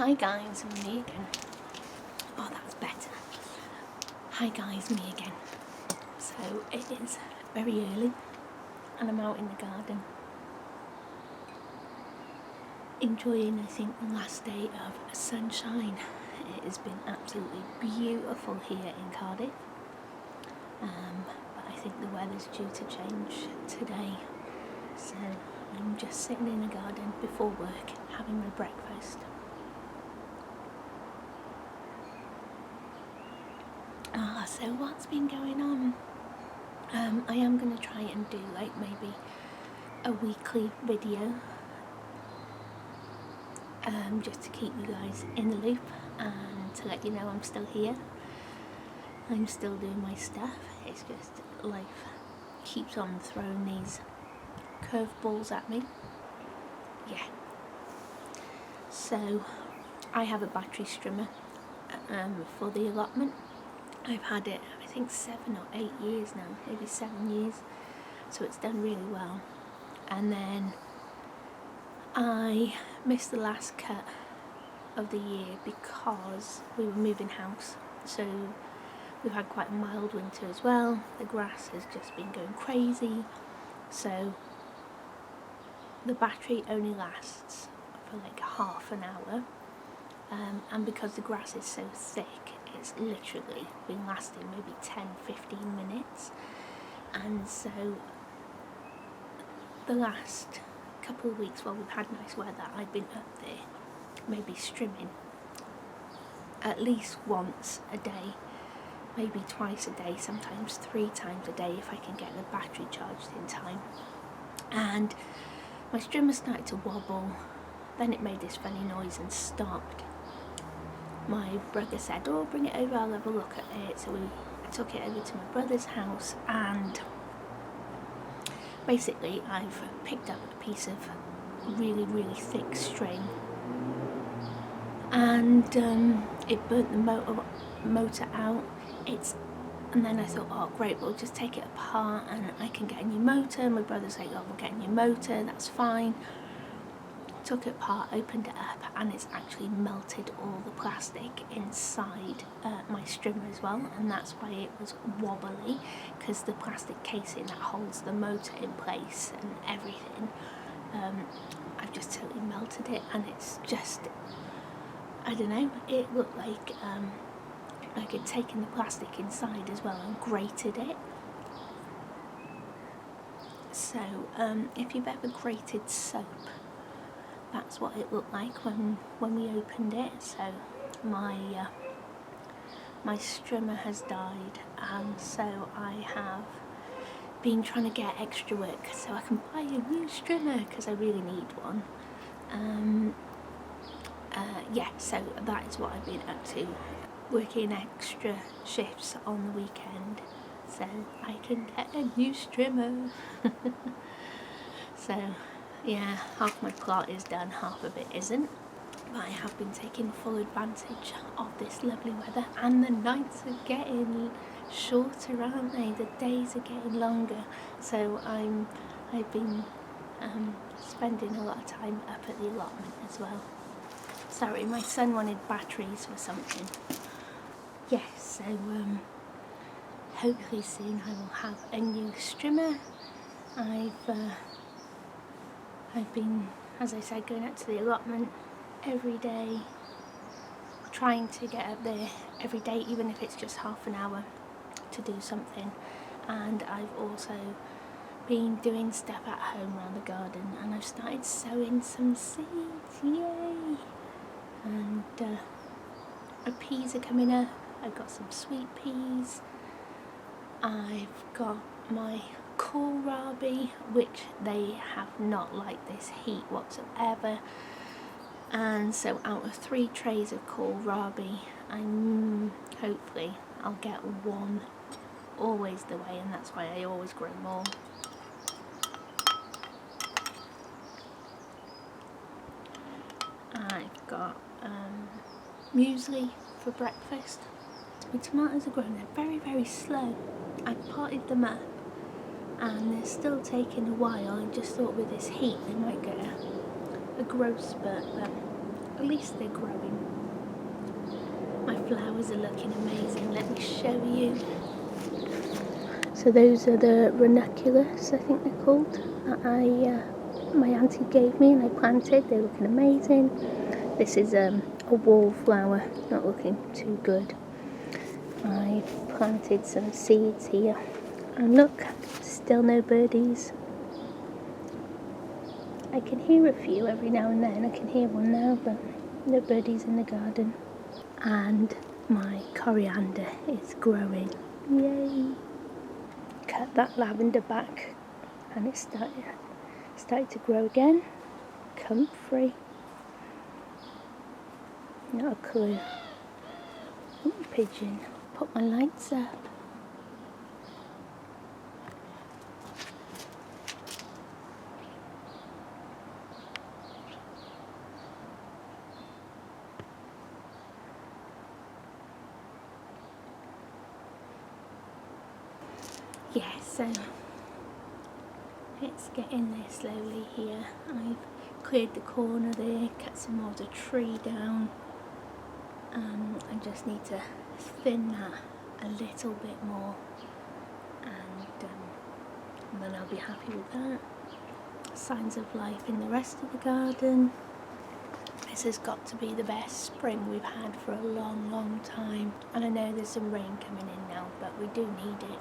Hi guys, me again. Oh, that's better. Hi guys, me again. So it is very early and I'm out in the garden enjoying, I think, the last day of sunshine. It has been absolutely beautiful here in Cardiff, but I think the weather's due to change today, so I'm just sitting in the garden before work having my breakfast. So what's been going on? I am going to try and do like maybe a weekly video, just to keep you guys in the loop and to let you know I'm still here. I'm still doing my stuff. It's just life keeps on throwing these curveballs at me. Yeah. So I have a battery strimmer for the allotment. I've had it, I think 7 or 8 years now, maybe 7 years, so it's done really well. And then I missed the last cut of the year because we were moving house, so we've had quite a mild winter as well. The grass has just been going crazy, so the battery only lasts for like half an hour, and because the grass is so thick, it's literally been lasting maybe 10-15 minutes. And so the last couple of weeks while we've had nice weather, I've been up there maybe strimming at least once a day, maybe twice a day, sometimes 3 times a day if I can get the battery charged in time. And my strimmer started to wobble, then it made this funny noise and stopped. My brother said, oh, bring it over, I'll have a look at it. So I took it over to my brother's house, and basically I've picked up a piece of really thick string, and it burnt the motor out. And then I thought, oh great, we'll just take it apart and I can get a new motor. My brother's like, oh, we'll get a new motor, that's fine. Took it apart, opened it up, and it's actually melted all the plastic inside my strimmer as well, and that's why it was wobbly, because the plastic casing that holds the motor in place and everything, I've just totally melted it. And it's just, I don't know, it looked like I'd taken the plastic inside as well and grated it. So if you've ever grated soap, that's what it looked like when we opened it. So my strimmer has died, and so I have been trying to get extra work so I can buy a new strimmer, because I really need one. Yeah, so that is what I've been up to, working extra shifts on the weekend so I can get a new strimmer. So yeah, half my plot is done, half of it isn't, but I have been taking full advantage of this lovely weather, and the nights are getting shorter, aren't they? The days are getting longer, so I've been spending a lot of time up at the allotment as well. Sorry, my son wanted batteries for something. Yes, so hopefully soon I will have a new strimmer. I've been, as I said, going up to the allotment every day, trying to get up there every day, even if it's just half an hour, to do something. And I've also been doing stuff at home around the garden, and I've started sowing some seeds, yay! And my peas are coming up. I've got some sweet peas. I've got my kohlrabi, which they have not liked this heat whatsoever, and so out of 3 trays of kohlrabi, hopefully I'll get 1 always the way, and that's why I always grow more. I've got muesli for breakfast. My tomatoes are growing, they're very slow. I potted them up and they're still taking a while. I just thought with this heat they might get a growth spurt, but at least they're growing. My flowers are looking amazing. Let me show you. So those are the ranunculus, I think they're called, that my auntie gave me and I planted. They're looking amazing. This is a wallflower, not looking too good. I planted some seeds here, and look, still no birdies. I can hear a few every now and then. I can hear one now, but no birdies in the garden. And my coriander is growing. Yay! Cut that lavender back and it started to grow again. Comfrey. Not a clue. Ooh, pigeon. Put my lights up. Yeah, so it's getting there slowly here. I've cleared the corner there, cut some more of the tree down. I just need to thin that a little bit more, and then I'll be happy with that. Signs of life in the rest of the garden. This has got to be the best spring we've had for a long time, and I know there's some rain coming in now, but we do need it.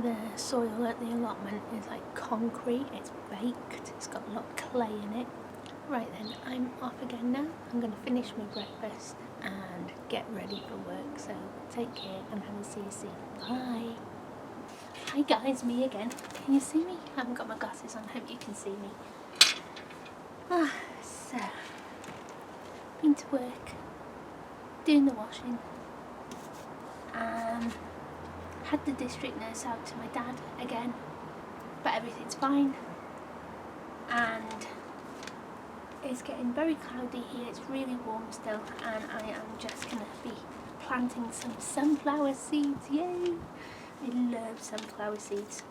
The soil at the allotment is like concrete, it's baked, it's got a lot of clay in it. Right then, I'm off again now. I'm going to finish my breakfast and get ready for work, so take care and I will see you soon. Bye! Hi guys, me again. Can you see me? I haven't got my glasses on, hope you can see me. So, been to work, doing the washing, had the district nurse out to my dad again, but everything's fine, and it's getting very cloudy here. It's really warm still, and I am just going to be planting some sunflower seeds. Yay! I love sunflower seeds.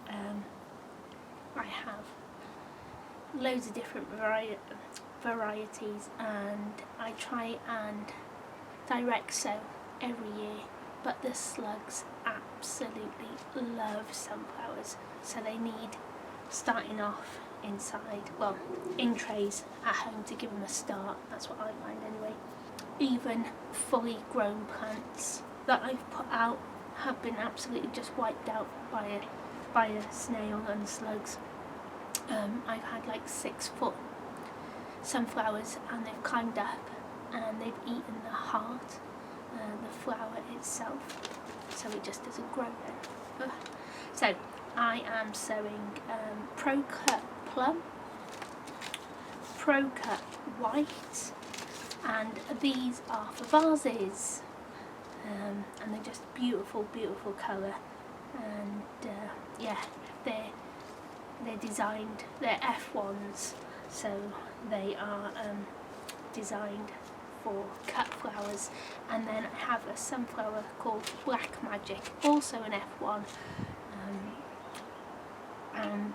I have loads of different varieties, and I try and direct sow every year, but the slugs absolutely love sunflowers, so they need starting off inside, well, in trays at home to give them a start. That's what I find anyway. Even fully grown plants that I've put out have been absolutely just wiped out by a snail and slugs. I've had like 6-foot sunflowers and they've climbed up and they've eaten the heart, the flower itself, so it just doesn't grow then. Ugh. So I am sowing Pro Cut Plum, Pro Cut White, and these are for vases, and they're just beautiful colour, and yeah, they're designed, they're F1s, so they are designed for cut flowers. And then I have a sunflower called Black Magic, also an F1, and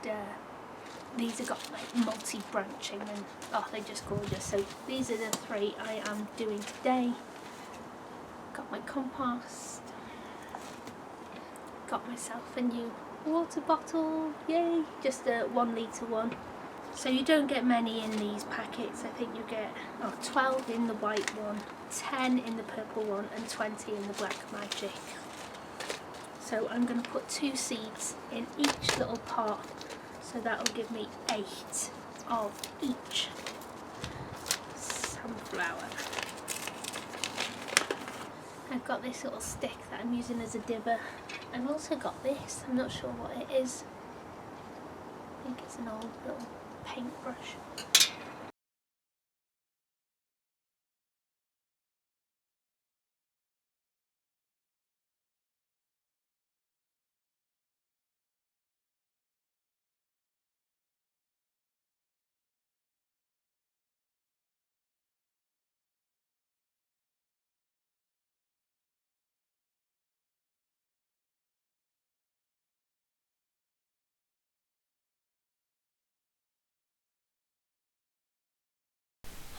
these have got like multi-branching, and oh, they're just gorgeous. So these are the 3 I am doing today. Got my compost, got myself a new water bottle, yay, just a 1 litre one. So you don't get many in these packets. I think you get 12 in the white one, 10 in the purple one, and 20 in the Black Magic. So I'm going to put 2 seeds in each little pot, so that will give me 8 of each sunflower. I've got this little stick that I'm using as a dibber. I've also got this, I'm not sure what it is. I think it's an old little paintbrush.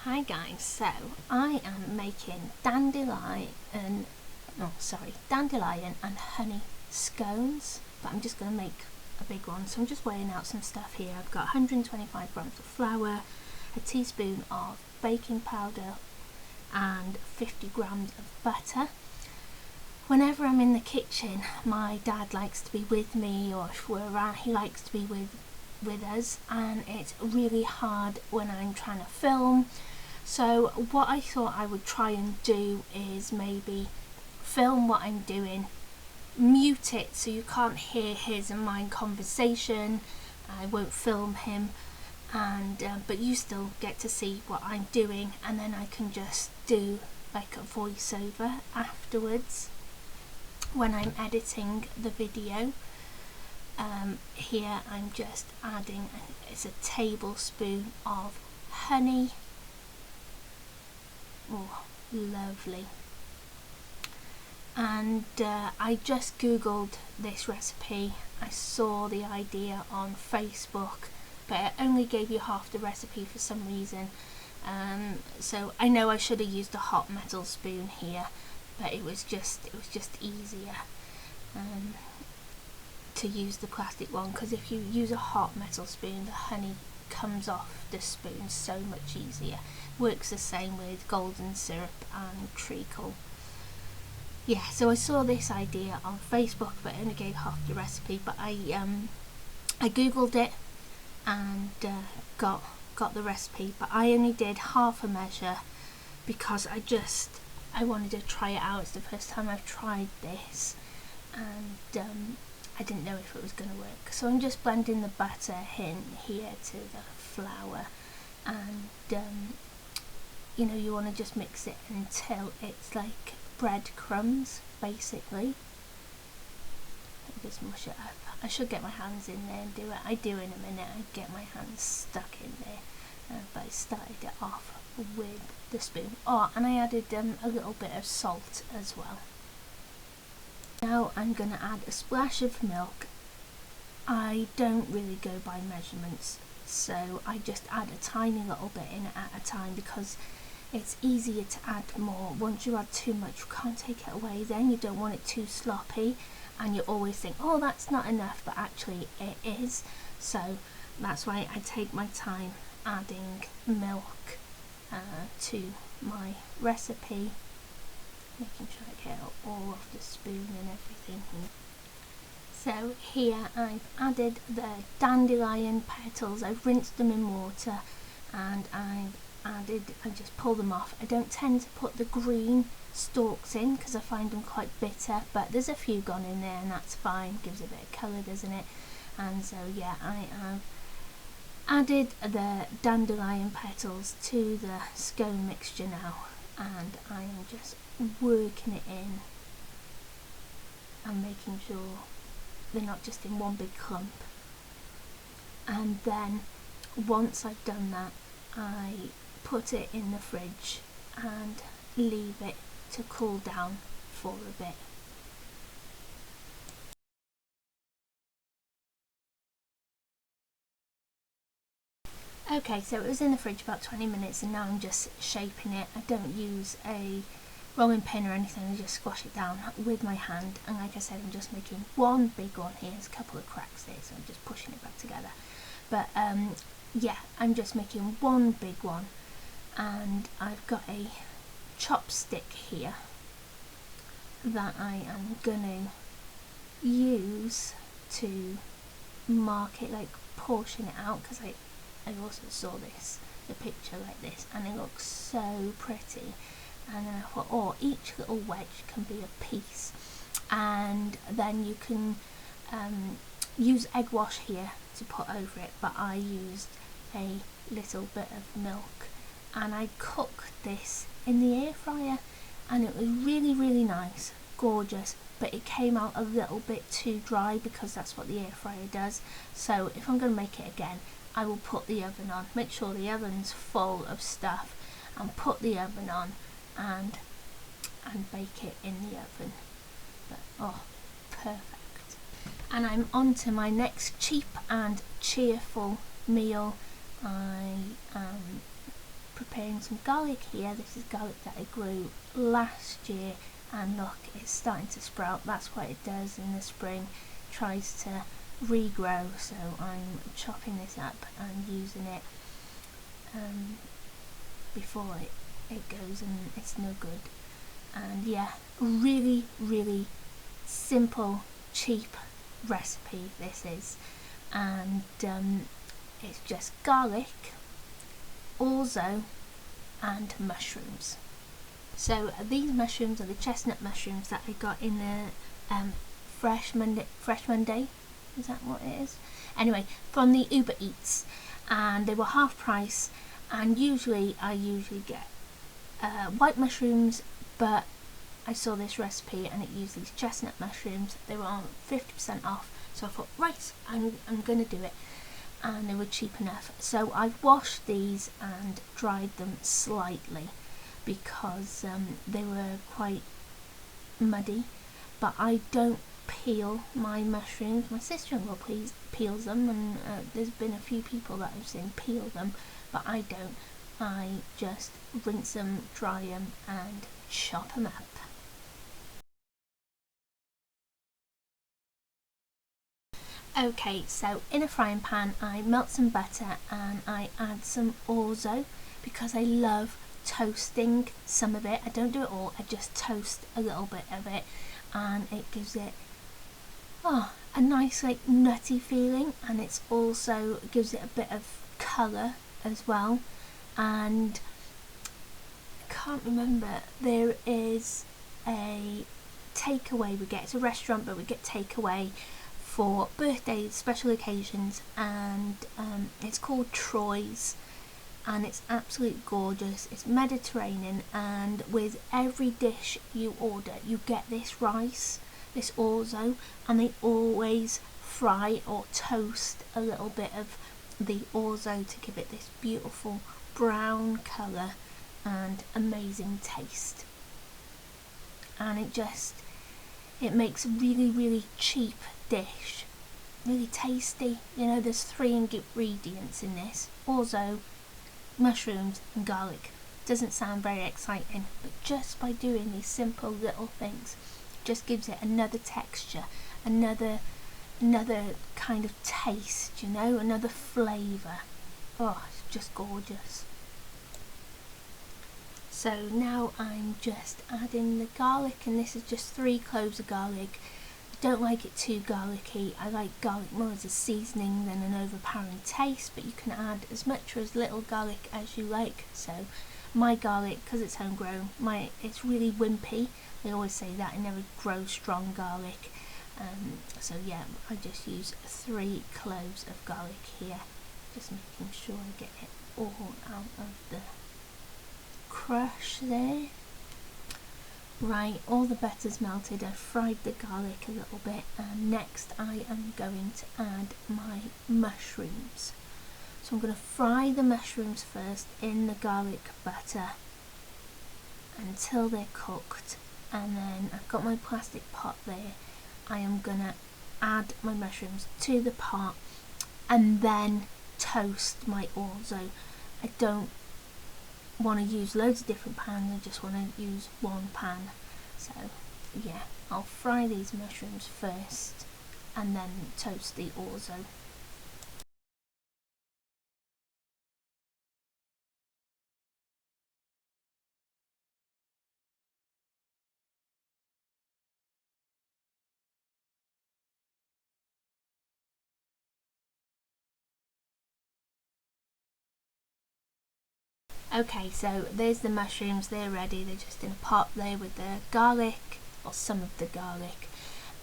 Hi guys, so I am making dandelion and honey scones, but I'm just going to make a big one. So I'm just weighing out some stuff here. I've got 125 grams of flour, a teaspoon of baking powder and 50 grams of butter. Whenever I'm in the kitchen, my dad likes to be with me, or if we're around, he likes to be with us, and it's really hard when I'm trying to film. So what I thought I would try and do is maybe film what I'm doing, mute it so you can't hear his and mine conversation. I won't film him, and but you still get to see what I'm doing, and then I can just do like a voiceover afterwards when I'm editing the video. Here I'm just adding, it's a tablespoon of honey. Oh, lovely. And I just googled this recipe. I saw the idea on Facebook, but it only gave you half the recipe for some reason. So I know I should have used a hot metal spoon here, but it was just easier to use the plastic one, because if you use a hot metal spoon, the honey comes off the spoon so much easier. Works the same with golden syrup and treacle. Yeah, so I saw this idea on Facebook, but it only gave half the recipe. But I googled it and got the recipe, but I only did half a measure because I wanted to try it out. It's the first time I've tried this, and I didn't know if it was going to work. So I'm just blending the butter in here to the flour, and you know, you want to just mix it until it's like breadcrumbs, basically. Let me just mush it up. I should get my hands in there and do it. I do in a minute. I get my hands stuck in there, but I started it off with the spoon. Oh, and I added a little bit of salt as well. Now I'm going to add a splash of milk. I don't really go by measurements, so I just add a tiny little bit in at a time, because it's easier to add more. Once you add too much, you can't take it away. Then you don't want it too sloppy, and you always think, oh, that's not enough, but actually it is. So that's why I take my time adding milk to my recipe, making sure I get all off the spoon and everything. So here I've added the dandelion petals. I've rinsed them in water, and I just pull them off. I don't tend to put the green stalks in because I find them quite bitter, but there's a few gone in there and that's fine. Gives a bit of colour, doesn't it? And so yeah, I have added the dandelion petals to the scone mixture now, and I am just working it in and making sure they're not just in one big clump. And then once I've done that, I put it in the fridge and leave it to cool down for a bit. Okay, so it was in the fridge about 20 minutes, and now I'm just shaping it. I don't use a rolling pin or anything, I just squash it down with my hand. And like I said, I'm just making one big one here. There's a couple of cracks there, so I'm just pushing it back together. But yeah, I'm just making one big one, and I've got a chopstick here that I am gonna use to mark it, like portion it out, because I also saw the picture like this, and it looks so pretty. And then I thought, oh, each little wedge can be a piece, and then you can use egg wash here to put over it, but I used a little bit of milk, and I cooked this in the air fryer, and it was really nice, gorgeous, but it came out a little bit too dry because that's what the air fryer does. So if I'm going to make it again, I will put the oven on, make sure the oven's full of stuff, and put the oven on and bake it in the oven. But oh, perfect. And I'm on to my next cheap and cheerful meal. I am preparing some garlic here. This is garlic that I grew last year, and look, it's starting to sprout. That's what it does in the spring, tries to regrow. So I'm chopping this up and using it before it goes, and it's no good. And yeah, really simple, cheap recipe this is, and it's just garlic, orzo and mushrooms. So these mushrooms are the chestnut mushrooms that I got in the Fresh Monday, is that what it is? Anyway, from the Uber Eats, and they were half price. And I usually get white mushrooms, but I saw this recipe and it used these chestnut mushrooms. They were on 50% off, so I thought, right, I'm gonna do it, and they were cheap enough. So I've washed these and dried them slightly because they were quite muddy, but I don't peel my mushrooms. My sister-in-law peels them, and there's been a few people that I've seen peel them, but I don't. I just rinse them, dry them and chop them up. Okay, so in a frying pan I melt some butter and I add some orzo because I love toasting some of it. I don't do it all, I just toast a little bit of it, and it gives it a nice like nutty feeling, and it's also gives it a bit of colour as well. And I can't remember, there is a takeaway we get, it's a restaurant but we get takeaway for birthdays, special occasions, and it's called Troy's, and it's absolutely gorgeous. It's Mediterranean, and with every dish you order you get this rice, this orzo, and they always fry or toast a little bit of the orzo to give it this beautiful brown colour and amazing taste. And it makes a really cheap dish really tasty. You know, there's 3 ingredients in this: orzo, mushrooms and garlic. Doesn't sound very exciting, but just by doing these simple little things just gives it another texture, another kind of taste, you know, another flavour. Oh, it's just gorgeous. So now I'm just adding the garlic, and this is just 3 cloves of garlic. I don't like it too garlicky. I like garlic more as a seasoning than an overpowering taste, but you can add as much or as little garlic as you like. So my garlic, because it's homegrown, it's really wimpy. They always say that I never grow strong garlic. So yeah, I just use 3 cloves of garlic here, just making sure I get it all out of the crush there. Right, all the butter's melted. I've fried the garlic a little bit, and next I am going to add my mushrooms. So I'm going to fry the mushrooms first in the garlic butter until they're cooked, and then I've got my plastic pot there. I am going to add my mushrooms to the pot and then toast my orzo. I don't want to use loads of different pans, I just want to use one pan. So yeah, I'll fry these mushrooms first and then toast the orzo. Okay, so there's the mushrooms, they're ready. They're just in a pot there with the garlic, or some of the garlic,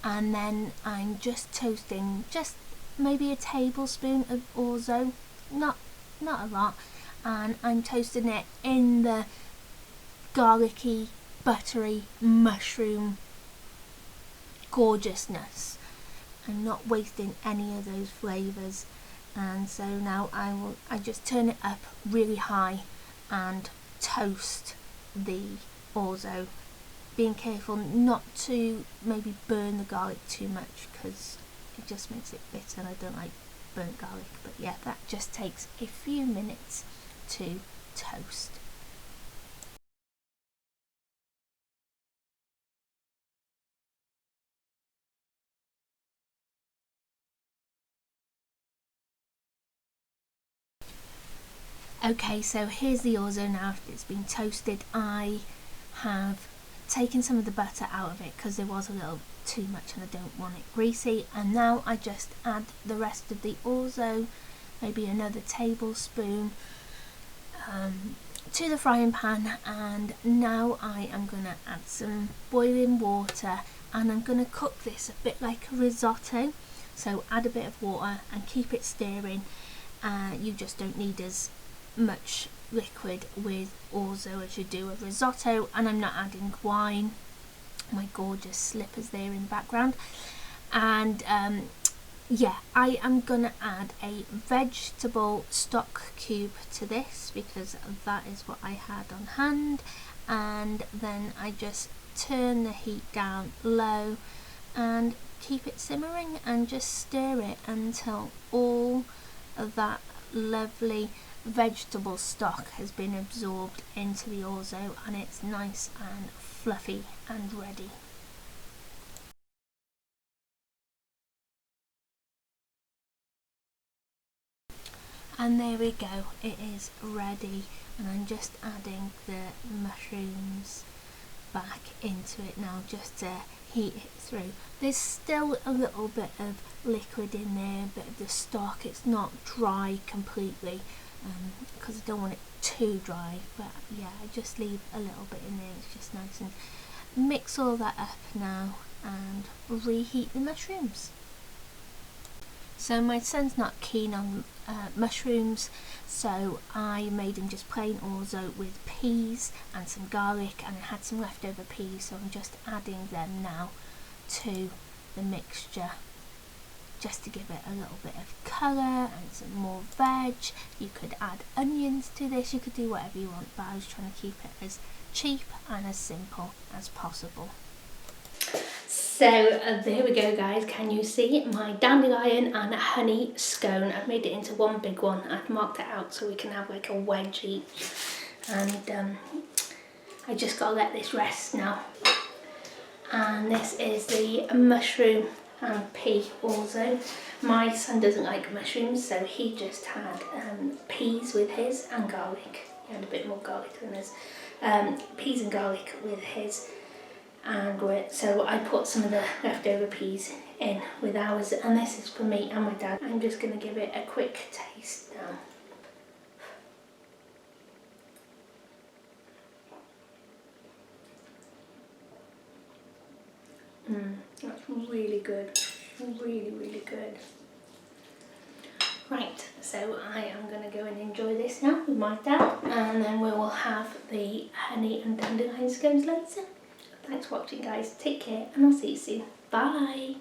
and then I'm just toasting just maybe a tablespoon of orzo, not a lot, and I'm toasting it in the garlicky, buttery mushroom gorgeousness. I'm not wasting any of those flavours, and so now I just turn it up really high and toast the orzo, being careful not to maybe burn the garlic too much because it just makes it bitter and I don't like burnt garlic. But yeah, that just takes a few minutes to toast. Okay, so here's the orzo now after it's been toasted. I have taken some of the butter out of it because there was a little too much and I don't want it greasy, and now I just add the rest of the orzo, maybe another tablespoon, to the frying pan, and now I am going to add some boiling water and I'm going to cook this a bit like a risotto. So add a bit of water and keep it stirring. You just don't need as much liquid with orzo as you do a risotto, and I'm not adding wine. My gorgeous slippers there in the background. And yeah, I am gonna add a vegetable stock cube to this because that is what I had on hand, and then I just turn the heat down low and keep it simmering and just stir it until all of that lovely vegetable stock has been absorbed into the orzo and it's nice and fluffy and ready. And there we go, it is ready, and I'm just adding the mushrooms back into it now just to heat it through. There's still a little bit of liquid in there, a bit of the stock. It's not dry completely because I don't want it too dry, but yeah, I just leave a little bit in there. It's just nice, and mix all that up now and reheat the mushrooms. So my son's not keen on mushrooms, so I made him just plain orzo with peas and some garlic, and I had some leftover peas, so I'm just adding them now to the mixture just to give it a little bit of colour and some more veg. You could add onions to this, you could do whatever you want, but I was trying to keep it as cheap and as simple as possible. So there we go guys, can you see my dandelion and honey scone? I've made it into one big one. I've marked it out so we can have like a wedge each, and I just gotta let this rest now. And this is the mushroom and pea orzo. My son doesn't like mushrooms, so he just had peas with his and garlic. He had a bit more garlic than us. Peas and garlic with his. And so I put some of the leftover peas in with ours, and this is for me and my dad. I'm just going to give it a quick taste now. That's really good, really good. Right, so I am going to go and enjoy this now with my dad, and then we will have the honey and dandelion scones later. Thanks for watching guys, take care, and I'll see you soon. Bye!